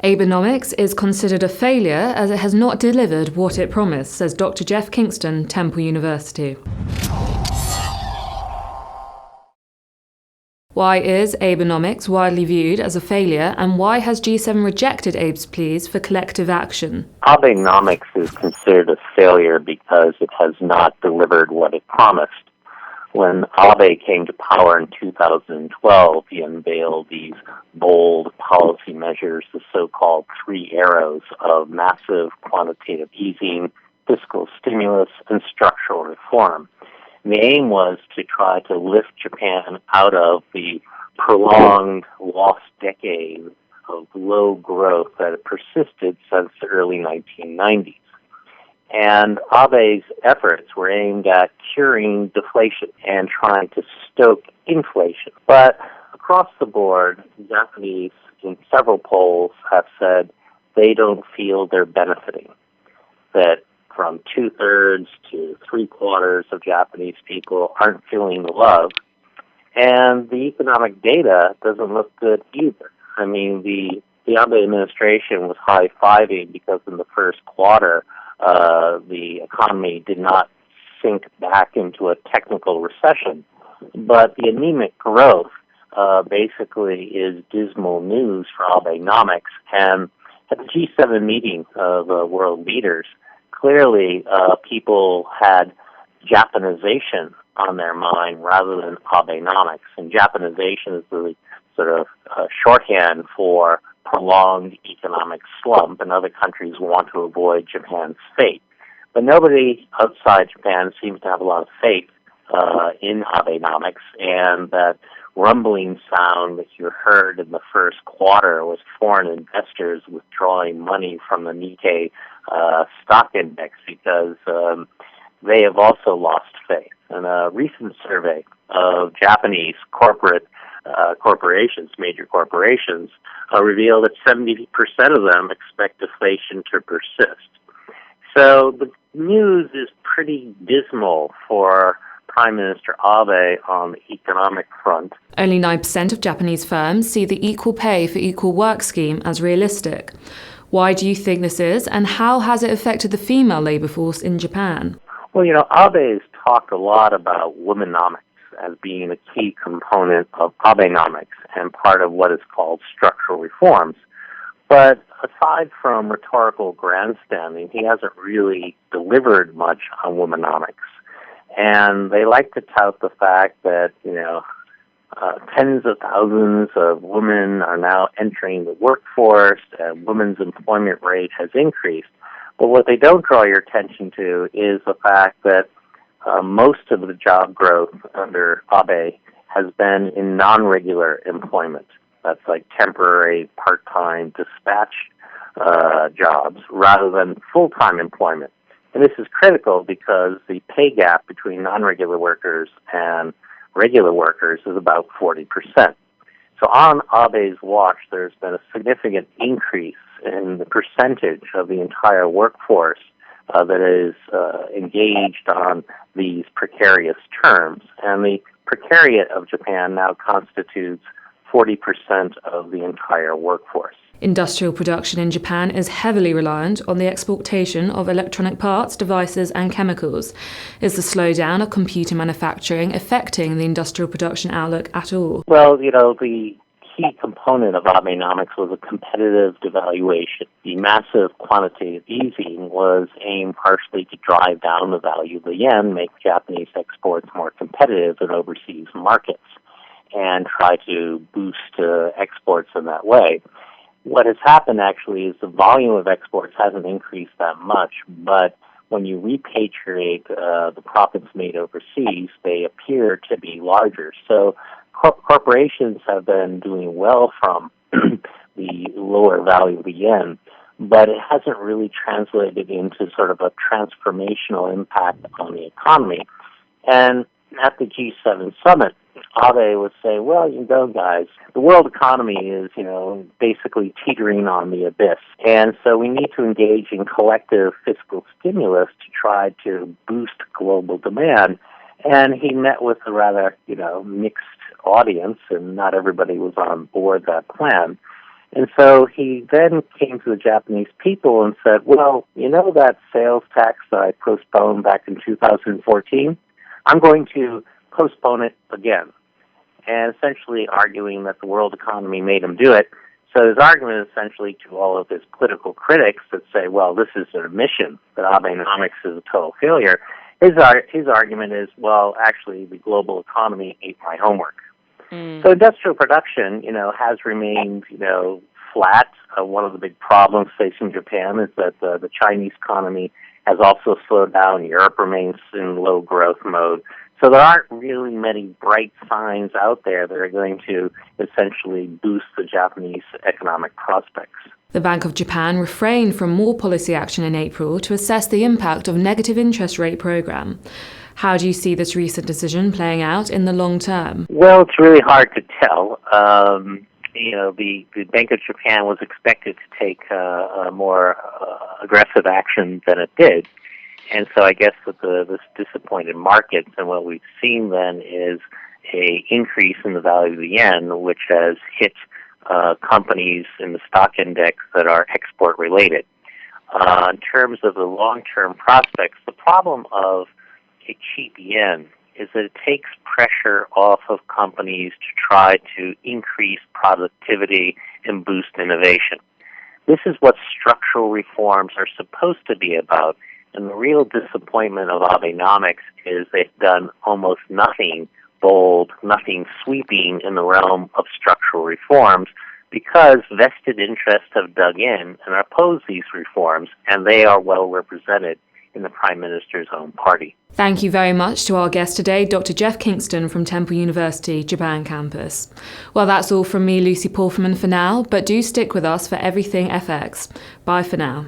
Abenomics is considered a failure as it has not delivered what it promised, says Dr. Jeff Kingston, Temple University. Why is Abenomics widely viewed as a failure, and why has G7 rejected Abe's pleas for collective action? Abenomics is considered a failure because it has not delivered what it promised. When Abe came to power in 2012, he unveiled these bold policy measures, the so-called three arrows of massive quantitative easing, fiscal stimulus, and structural reform. And the aim was to try to lift Japan out of the prolonged, lost decade of low growth that had persisted since the early 1990s. And Abe's efforts were aimed at curing deflation and trying to stoke inflation. But across the board, Japanese, in several polls, have said they don't feel they're benefiting. That from 2/3 to 3/4 of Japanese people aren't feeling the love. And the economic data doesn't look good either. I mean, the Abe administration was high-fiving because in the first quarter, the economy did not sink back into a technical recession. But the anemic growth basically is dismal news for Abenomics. And at the G7 meeting of world leaders, clearly people had Japanization on their mind rather than Abenomics. And Japanization is the sort of shorthand for prolonged economic slump, and other countries want to avoid Japan's fate. But nobody outside Japan seems to have a lot of faith in Abenomics, and that rumbling sound that you heard in the first quarter was foreign investors withdrawing money from the Nikkei stock index because they have also lost faith. And a recent survey of Japanese corporations, major corporations, revealed that 70% of them expect deflation to persist. So the news is pretty dismal for Prime Minister Abe on the economic front. Only 9% of Japanese firms see the equal pay for equal work scheme as realistic. Why do you think this is, and how has it affected the female labor force in Japan? Well, Abe's talked a lot about womenomics as being a key component of Abenomics and part of what is called structural reforms. But aside from rhetorical grandstanding, he hasn't really delivered much on womenomics. And they like to tout the fact that, tens of thousands of women are now entering the workforce and women's employment rate has increased. But what they don't draw your attention to is the fact that most of the job growth under Abe has been in non-regular employment. That's like temporary, part-time, dispatched jobs rather than full-time employment. And this is critical because the pay gap between non-regular workers and regular workers is about 40%. So on Abe's watch, there's been a significant increase in the percentage of the entire workforce that is engaged on these precarious terms. And the precariat of Japan now constitutes 40% of the entire workforce. Industrial production in Japan is heavily reliant on the exportation of electronic parts, devices, and chemicals. Is the slowdown of computer manufacturing affecting the industrial production outlook at all? Well, the key component of Abenomics was a competitive devaluation. The massive quantitative easing was aimed partially to drive down the value of the yen, make Japanese exports more competitive in overseas markets, and try to boost exports in that way. What has happened actually is the volume of exports hasn't increased that much, but when you repatriate the profits made overseas, they appear to be larger. So corporations have been doing well from the lower value of the yen, but it hasn't really translated into sort of a transformational impact on the economy. And at the G7 summit, Abe would say, well, guys, the world economy is, basically teetering on the abyss. And so we need to engage in collective fiscal stimulus to try to boost global demand. And he met with a rather, mixed audience, and not everybody was on board that plan. And so he then came to the Japanese people and said, well, you know that sales tax that I postponed back in 2014? I'm going to postpone it again. And essentially arguing that the world economy made him do it. So his argument is essentially to all of his political critics that say, well, this is an admission that Abenomics is a total failure. His argument is, well, actually, the global economy ate my homework. So industrial production, has remained, flat. One of the big problems facing Japan is that the Chinese economy has also slowed down. Europe remains in low growth mode. So there aren't really many bright signs out there that are going to essentially boost the Japanese economic prospects. The Bank of Japan refrained from more policy action in April to assess the impact of negative interest rate program. How do you see this recent decision playing out in the long term? Well, it's really hard to tell. The Bank of Japan was expected to take a more aggressive action than it did. And so I guess with this disappointed markets, and what we've seen then is a increase in the value of the yen, which has hit companies in the stock index that are export related. In terms of the long-term prospects, the problem of a cheap yen is that it takes pressure off of companies to try to increase productivity and boost innovation. This is what structural reforms are supposed to be about, and the real disappointment of Abenomics is they've done almost nothing bold, nothing sweeping in the realm of structural reforms, because vested interests have dug in and opposed these reforms, and they are well represented in the Prime Minister's own party. Thank you very much to our guest today, Dr. Jeff Kingston from Temple University, Japan campus. Well, that's all from me, Lucy Porferman, for now, but do stick with us for everything FX. Bye for now.